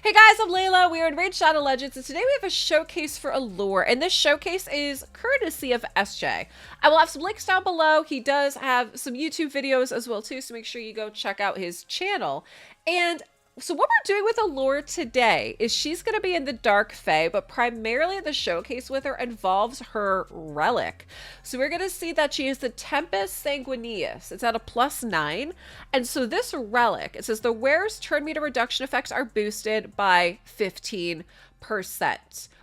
Hey guys, I'm Leila. We are in Raid Shadow Legends, and today we have a showcase for Allure, and this showcase is courtesy of SJ. I will have some links down below. He does have some YouTube videos as well too, so make sure you go check out his channel. And so what we're doing with Allure today is she's going to be in the Dark Fae, but primarily the showcase with her involves her relic. So we're going to see that she is the Tempus Sanguinis. It's at a +9. And so this relic, it says the wearer's turn meter reduction effects are boosted by 15%,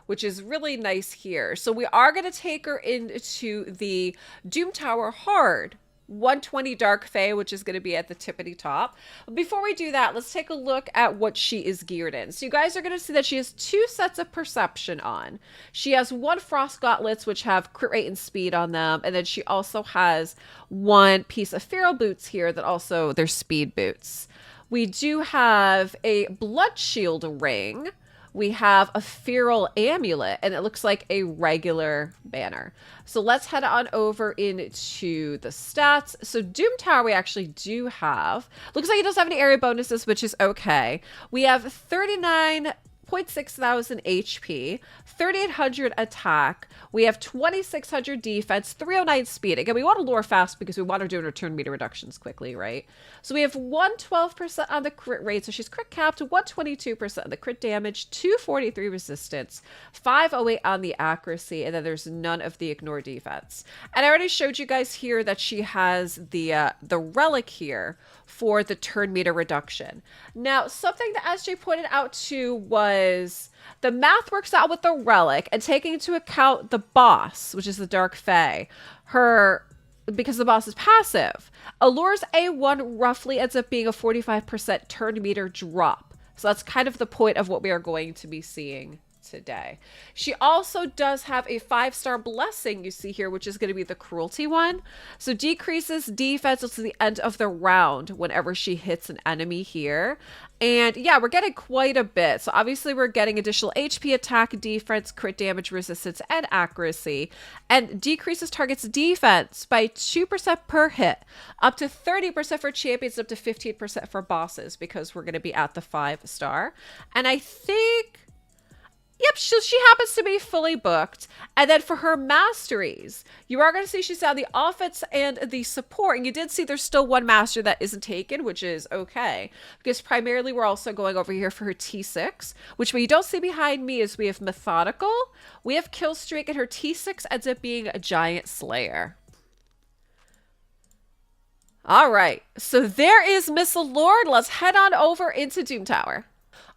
which is really nice here. So we are going to take her into the Doom Tower Hard 120 Dark Fae, which is going to be at the tippity top. But before we do that, let's take a look at what she is geared in. So you guys are going to see that she has 2 sets of perception on. She has 1 frost gauntlets, which have crit rate and speed on them. And then she also has 1 piece of feral boots here that also, they're speed boots. We do have a blood shield ring. We have a feral amulet, and it looks like a regular banner. So let's head on over into the stats. So Doom Tower we actually do have. Looks like it doesn't have any area bonuses, which is okay. We have 39,600 HP, 3,800 attack. We have 2,600 defense, 309 speed. Again, we want to lure fast because we want her doing her turn meter reductions quickly, right? So we have 112% on the crit rate. So she's crit capped, 122% on the crit damage, 243 resistance, 508 on the accuracy, and then there's none of the ignore defense. And I already showed you guys here that she has the relic here for the turn meter reduction. Now, something that SJ pointed out too was the math works out with the relic, and taking into account the boss, which is the Dark Fae, because the boss is passive, Allure's A1 roughly ends up being a 45% turn meter drop. So that's kind of the point of what we are going to be seeing today. She also does have a 5-star blessing you see here, which is going to be the cruelty one. So decreases defense to the end of the round whenever she hits an enemy here. And yeah, we're getting quite a bit. So obviously we're getting additional HP, attack, defense, crit damage, resistance, and accuracy. And decreases target's defense by 2% per hit, up to 30% for champions, up to 15% for bosses, because we're going to be at the 5-star. And I think, yep, so she happens to be fully booked. And then for her masteries, you are going to see she's on the offense and the support. And you did see there's still 1 master that isn't taken, which is okay. Because primarily we're also going over here for her T6, which what you don't see behind me is we have Methodical, we have Kill Streak, and her T6 ends up being a Giant Slayer. All right, so there is Miss Allure. Let's head on over into Doom Tower.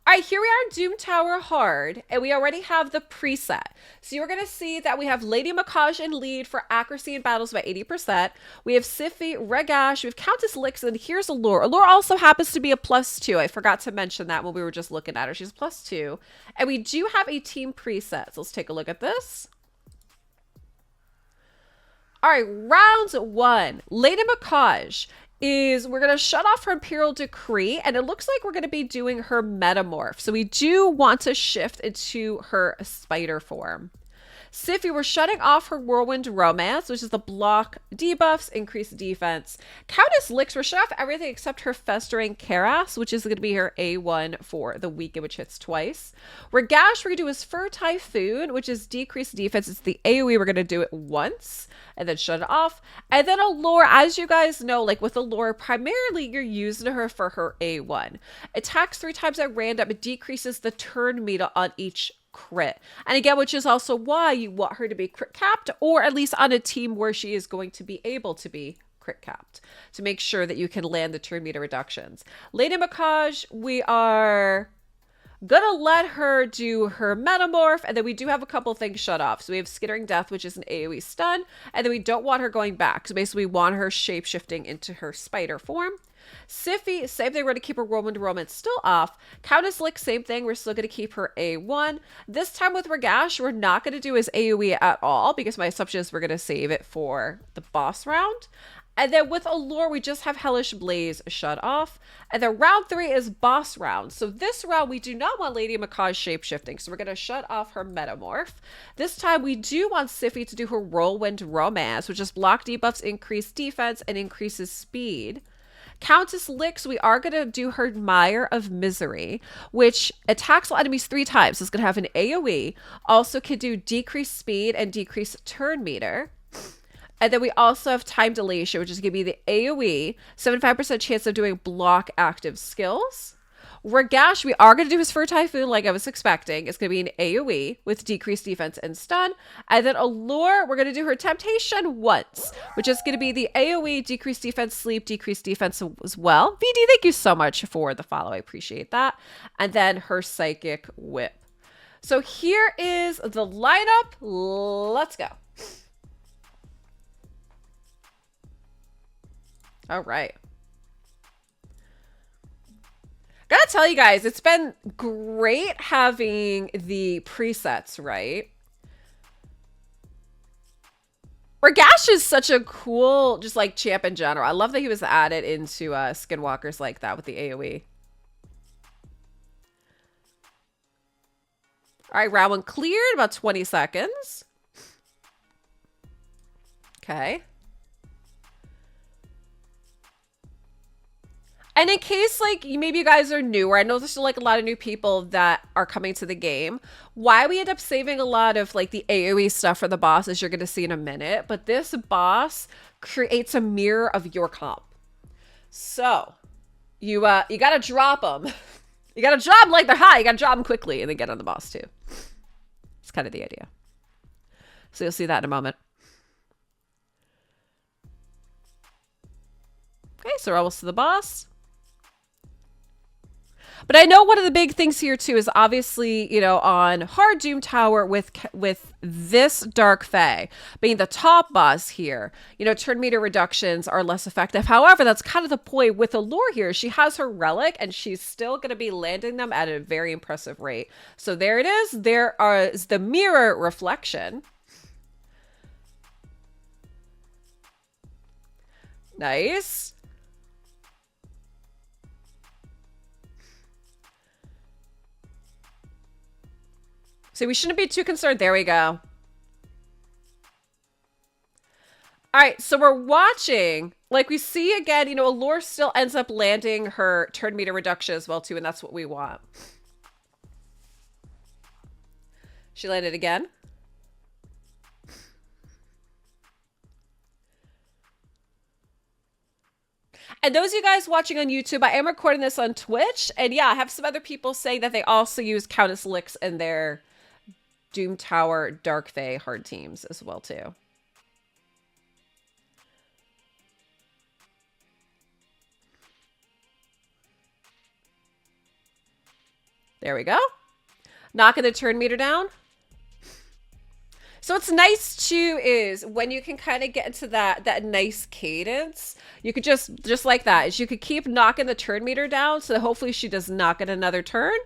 All right, here we are in Doom Tower Hard, and we already have the preset. So you're going to see that we have Lady Makaj in lead for accuracy in battles by 80%. We have Siffi, Regash, we have Countess Lix, and here's Allure. Allure also happens to be a +2. I forgot to mention that when we were just looking at her. She's a +2. And we do have a team preset. So let's take a look at this. All right, round 1. Lady Makaj we're going to shut off her Imperial Decree, and it looks like we're going to be doing her Metamorph. So we do want to shift into her spider form. Siffi, we're shutting off her Whirlwind Romance, which is the block debuffs, increased defense. Countess Lix, we're shutting off everything except her Festering Karas, which is going to be her A1 for the weekend, which hits twice. Regash, we're going to do his Fur Typhoon, which is decreased defense. It's the AoE. We're going to do it once and then shut it off. And then Allure, as you guys know, like with Allure, primarily you're using her for her A1. Attacks 3 times at random. It decreases the turn meter on each crit. And again, which is also why you want her to be crit capped, or at least on a team where she is going to be able to be crit capped, to make sure that you can land the turn meter reductions. Lady Makaj, we are gonna let her do her Metamorph, and then we do have a couple things shut off. So we have Skittering Death, which is an AoE stun, and then we don't want her going back. So basically we want her shape-shifting into her spider form. Siffi, same thing, we're going to keep her Whirlwind Romance still off. Countess Lix, same thing, we're still going to keep her A1. This time with Regash, we're not going to do his AoE at all, because my assumption is we're going to save it for the boss round. And then with Allure, we just have Hellish Blaze shut off. And then round 3 is boss round. So this round, we do not want Lady Makaj shapeshifting. So we're going to shut off her Metamorph. This time, we do want Siffi to do her Whirlwind Romance, which is block debuffs, increase defense, and increases speed. Countess Licks, we are going to do her Mire of Misery, which attacks all enemies 3 times. It's going to have an AoE. Also can do decreased speed and decreased turn meter. And then we also have Time Dilation, which is going to be the AoE, 75% chance of doing block active skills. Ragash, we are going to do his Fur Typhoon like I was expecting. It's going to be an AoE with decreased defense and stun. And then Allure, we're going to do her Temptation once, which is going to be the AoE, decreased defense, sleep, decreased defense as well. VD, thank you so much for the follow. I appreciate that. And then her Psychic Whip. So here is the lineup. Let's go. All right. Gotta tell you guys, it's been great having the presets, right? Ragash is such a cool, just like champ in general. I love that he was added into Skinwalkers like that with the AoE. All right, round 1 cleared, about 20 seconds. Okay. And in case, like, maybe you guys are newer, I know there's like a lot of new people that are coming to the game. Why we end up saving a lot of like the AoE stuff for the boss, as you're going to see in a minute. But this boss creates a mirror of your comp. So you got to drop them. You got to drop them like they're high. You got to drop them quickly and then get on the boss too. It's kind of the idea. So you'll see that in a moment. Okay, so we're almost to the boss. But I know one of the big things here too is obviously, you know, on hard Doom Tower with this Dark Fae being the top boss here, you know, turn meter reductions are less effective. However, that's kind of the point with Allure here. She has her relic and she's still going to be landing them at a very impressive rate. So there it is. There is the mirror reflection. Nice. So we shouldn't be too concerned. There we go. All right, so we're watching. Like we see again, you know, Allure still ends up landing her turn meter reduction as well too, and that's what we want. She landed again. And those of you guys watching on YouTube, I am recording this on Twitch. And yeah, I have some other people saying that they also use Countess Licks in their Doom Tower Dark Fae hard teams as well too. There we go. Knocking the turn meter down. So what's nice too is when you can kind of get into that nice cadence, you could just like that, is you could keep knocking the turn meter down so that hopefully she does not get another turn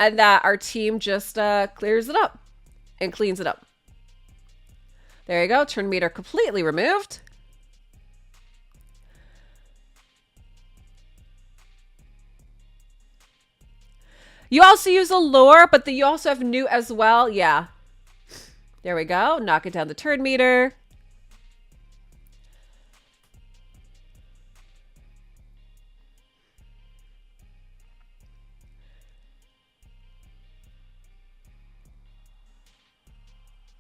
and that our team just clears it up and cleans it up. There you go. Turn meter completely removed. You also use Allure, but you also have Newt as well. Yeah. There we go. Knock it down the turn meter.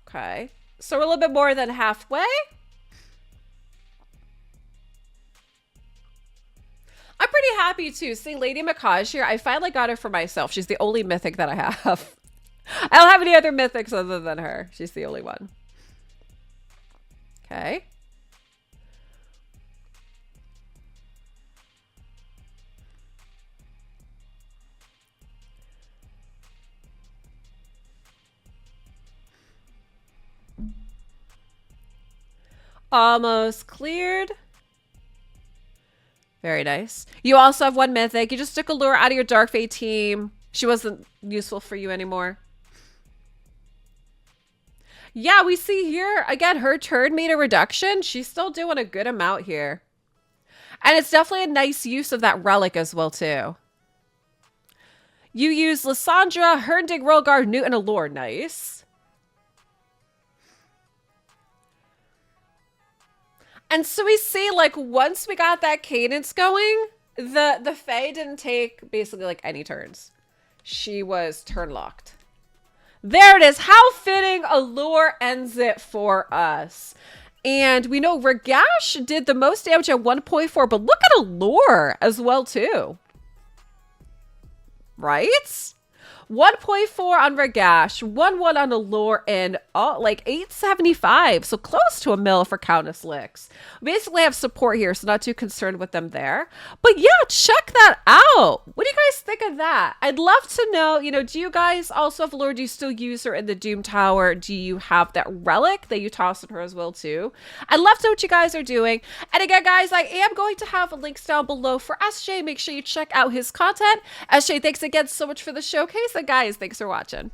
Okay. So we're a little bit more than halfway. I'm pretty happy too. Seeing Lady Makaj here, I finally got her for myself. She's the only mythic that I have. I don't have any other mythics other than her. She's the only one. Okay. Almost cleared. Very nice. You also have one mythic. You just took Allure out of your Dark Fae team. She wasn't useful for you anymore. Yeah, we see here, again, her turn meter reduction. She's still doing a good amount here. And it's definitely a nice use of that relic as well, too. You use Lysandra, Herndig, Rolgar, Newt, and Allure. Nice. And so we see, like, once we got that cadence going, the Fae didn't take basically like any turns. She was turn locked. There it is. How fitting. Allure ends it for us. And we know Regash did the most damage at 1.4, but look at Allure as well too. Right? 1.4 on Regash, 1-1 on Allure, and like 875. So close to a mil for Countess Licks. We basically have support here, so not too concerned with them there. But yeah, check that out. What do you guys think of that? I'd love to know, you know, do you guys also have Allure? Do you still use her in the Doom Tower? Do you have that relic that you toss in her as well too? I'd love to know what you guys are doing. And again, guys, I am going to have links down below for SJ. Make sure you check out his content. SJ, thanks again so much for the showcase. And guys, thanks for watching.